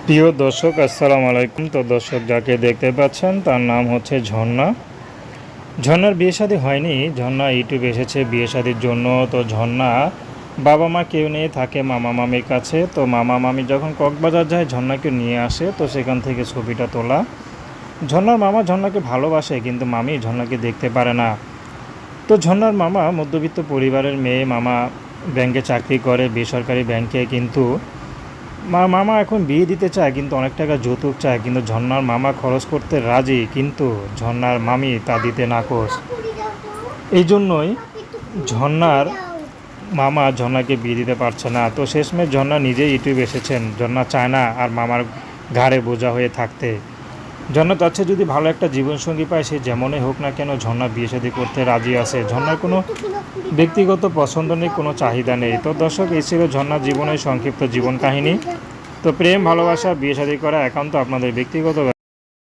প্রিয় দর্শক আসসালামু আলাইকুম। তো দর্শক যাকে দেখতে পাচ্ছেন তার নাম হচ্ছে ঝর্ণা। ঝর্ণার বিয়ে শাদী হয়নি, ঝর্ণা ইউটিউবে এসেছে বিয়ে শাদীর জন্য। তো ঝর্ণা বাবা মা কেউ নেই, থাকে মামা মামির কাছে। তো মামা মামি যখন কক্সবাজার যায় ঝর্ণাকে নিয়ে আসে, তো সেখান থেকে ছবিটা তোলা। ঝর্ণার মামা ঝর্ণাকে ভালোবাসে, কিন্তু মামি ঝর্ণাকে দেখতে পারে না। তো ঝর্ণার মামা মধ্যবিত্ত পরিবারের মেয়ে, মামা ব্যাংকে চাকরি করে, বেসরকারি ব্যাংকে। কিন্তু মামা এখন বিয়ে দিতে চায়, কিন্তু অনেক টাকা যৌতুক চায়, কিন্তু ঝর্ণার মামা খরচ করতে রাজি, কিন্তু ঝর্ণার মামি তা দিতে নাকচ। এই জন্যই ঝর্ণার মামা ঝর্ণাকে বিয়ে দিতে পারছে না। তো শেষমেশ ঝর্ণা নিজেই ইউটিউবে এসেছেন। ঝর্ণা চায় না আর মামার ঘাড়ে বোঝা হয়ে থাকতে। ঝর্ণা চাচ্ছে যদি ভালো একটা জীবনসঙ্গী পায়, সে যেমনই হোক না কেন ঝর্ণা বিয়ে শাদী করতে রাজি আছে। ঝর্ণার কোনো ব্যক্তিগত পছন্দ নেই, কোনো চাহিদা নেই। তো দর্শক, এই ছিল ঝর্ণার জীবনের সংক্ষিপ্ত জীবন কাহিনী। তো প্রেম, ভালোবাসা, বিয়ে শাদী করা একান্ত আপনাদের ব্যক্তিগত